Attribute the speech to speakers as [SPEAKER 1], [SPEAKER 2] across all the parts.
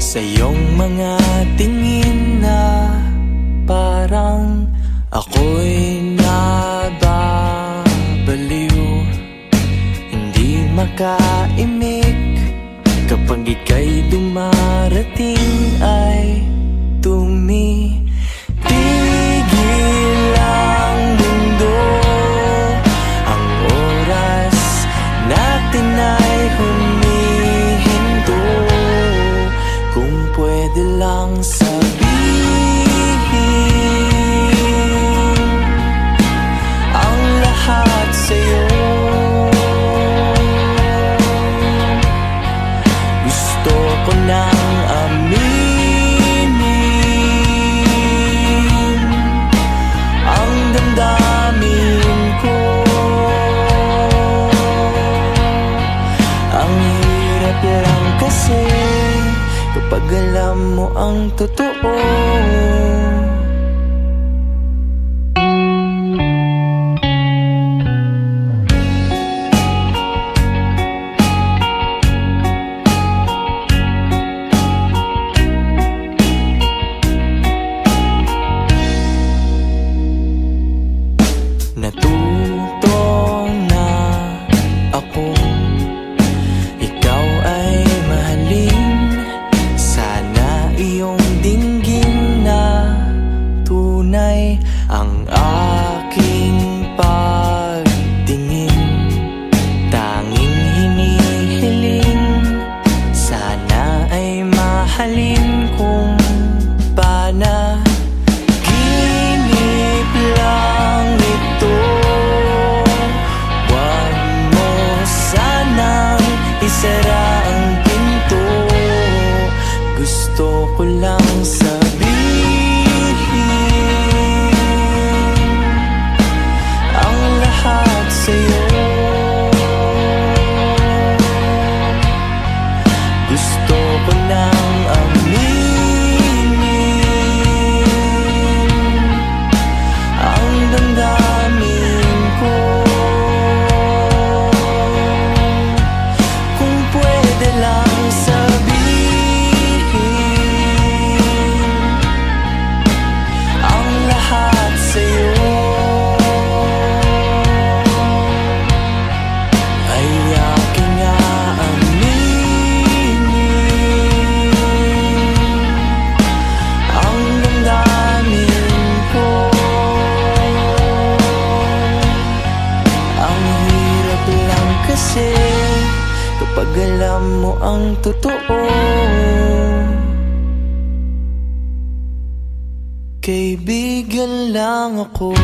[SPEAKER 1] sa iyong mga tingin na parang ako'y nababaliw. Hindi makaimik kapag ika'y dumarating ay tumitigil ang mundo. Ang oras natin ay humihinto. Kung pwede lang sabihin ang lahat sa'yo. Gusto ko nang aminin ang damdamin ko. Ang hirap lang kasi kapag alam mo ang totoo. Natuto na akong ikaw ay mahalin. Sana iyong dinggin na tunay ang aking pagtingin. Tanging hinihiling, sana ay mahalin kung panaginip lang ito. Huwag mo sanang isara ang pinto. Gusto ko lang sabihin ang lahat sa'yo. Gusto ko nang aminin ang damdamin ko. Kung pwede lang sabihin ang lahat sa'yo. Ay aking aaminin ang damdamin ko. Ang hirap lang kasi kapag alam mo ang totoo. Kaibigan lang ako.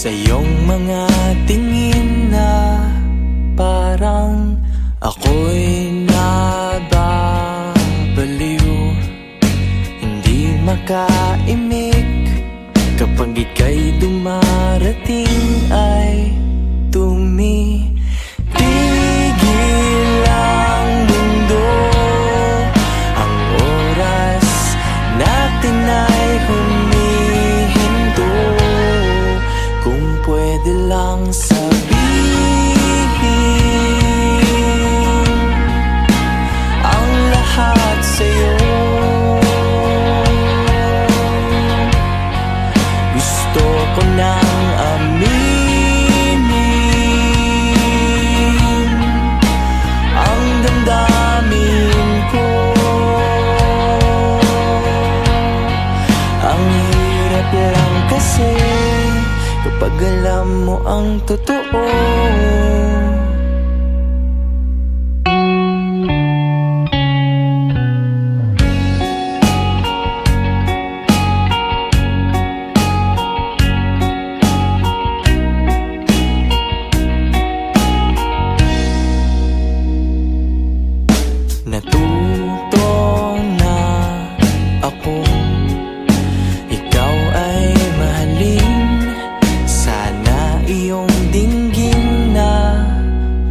[SPEAKER 1] sa iyong mga tingin na parang ako'y nababaliw. Hindi makaimik kapag ika'y dumarating ay tumitigil ang mundo. Ang oras natin ay humihinto. Kung pwede lang sabihin ang lahat sa'yo. Gusto ko nang aminin ang damdamin ko. Ang hirap lang kasi kapag alam mo ang totoo. Natuto na akong ikaw ay mahalin. Sana iyong dinggin na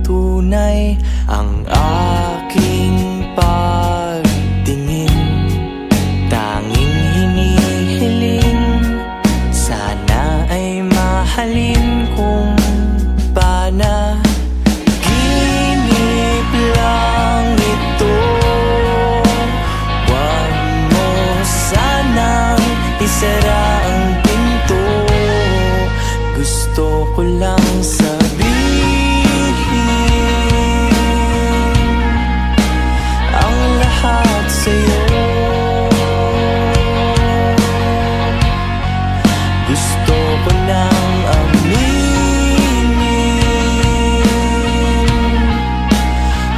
[SPEAKER 1] tunay ang aking pagtingin. Tanging hinihiling, sana ay mahalin kung panaginip lang ito. Huwag mo sanang isara ang pinto. Gusto ko lang sabihin ang lahat sa'yo. Gusto ko nang aminin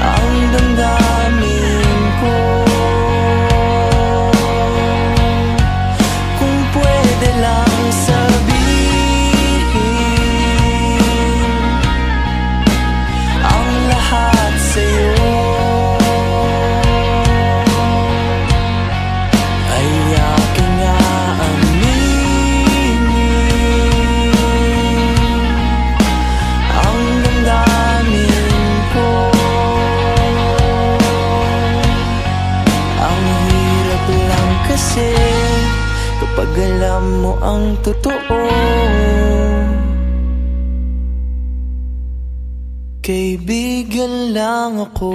[SPEAKER 1] ang damdamin ko. Kung pwede lang sabihin ang lahat sa'yo. Ay aking aaminin ang damdamin ko. Ang hirap lang kasi kapag alam mo ang totoo. Kaibigan lang ako.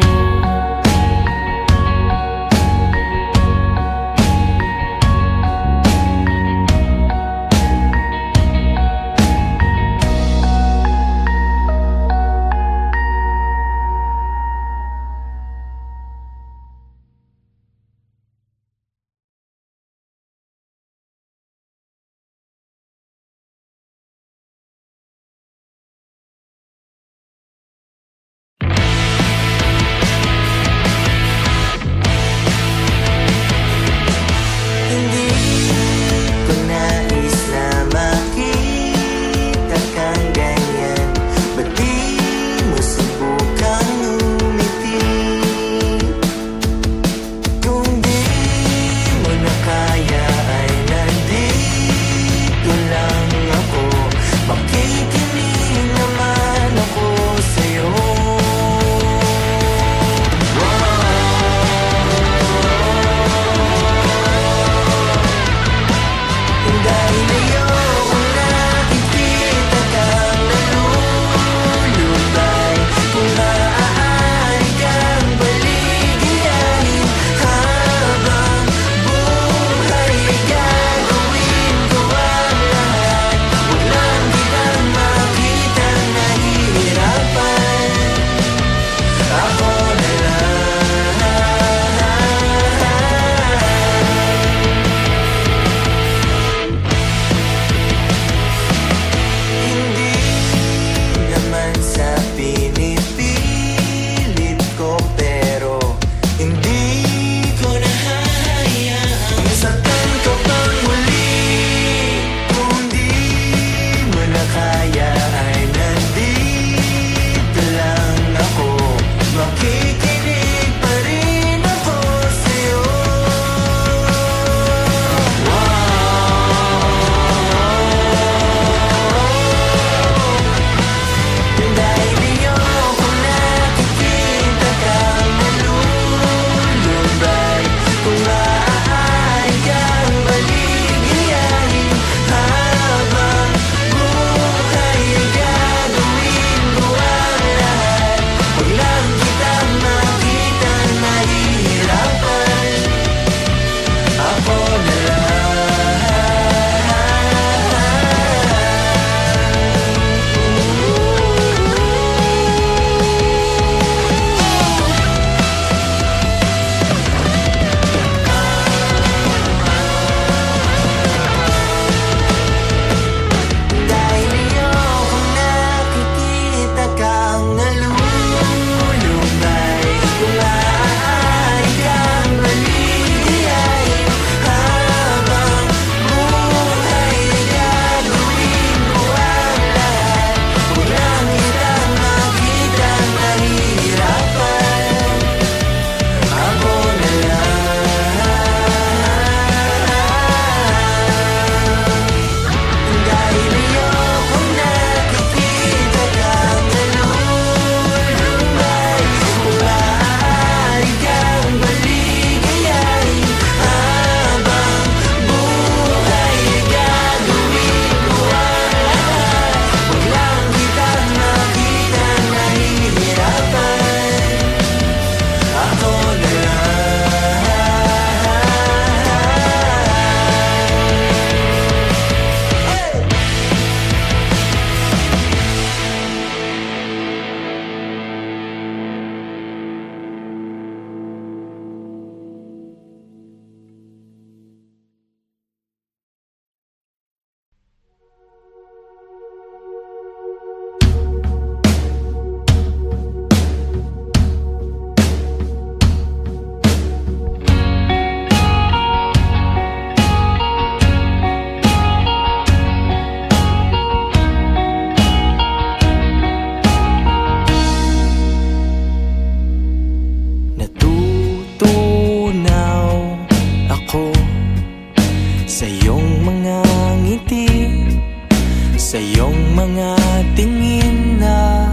[SPEAKER 1] iyong mga tingin na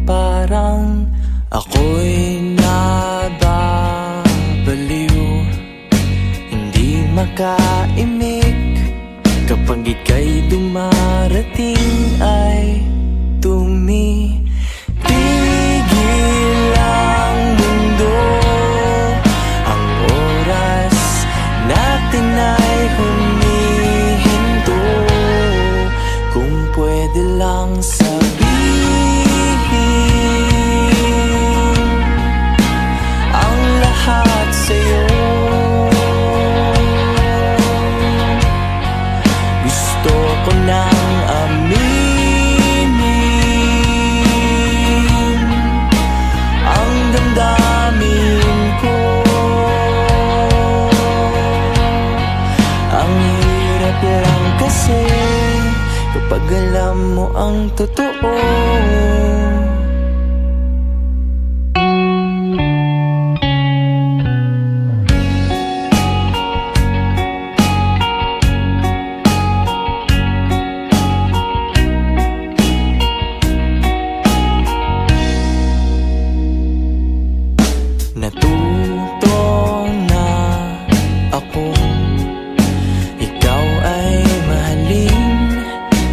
[SPEAKER 1] parang ako'y nababaliw. Hindi makaimik kapag ika'y dumarating ay tumitigil ang mundo. Ang oras natin ay humihinto. Kung pwede lang sabihin ang lahat sa'yo. Gusto ko nang aminin ang damdamin ko. Ang hirap lang kasi kapag alam mo ang totoo. Natuto na akong ikaw ay mahalin.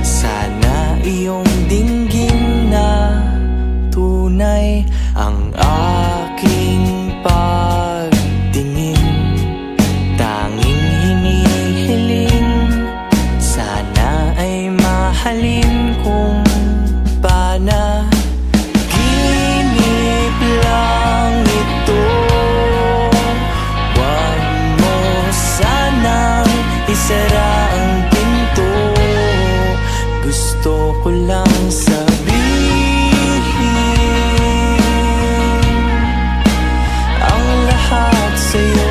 [SPEAKER 1] Sana iyong dinggin na tunay ang aking pagtingin. Tanging hinihiling, sana ay mahalin kung panaginip lang ito. Huwag mo sanang isara ang pinto. Gusto ko lang sabihin ang lahat sa'yo.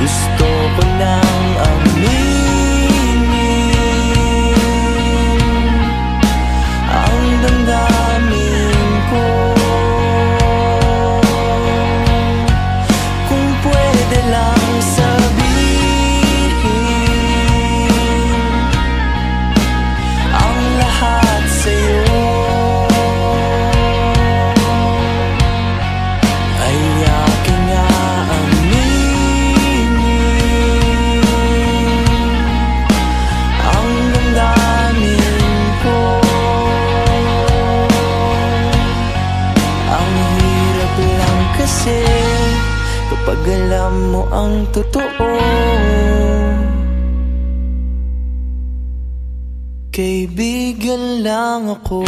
[SPEAKER 1] Gusto ko nang aminin ang damdamin ko. Kung pwede lang sabihin ang lahat sa'yo. Ay aking aaminin ang damdamin ko. Ang hirap lang kasi kapag alam mo ang totoo. Kaibigan lang ako.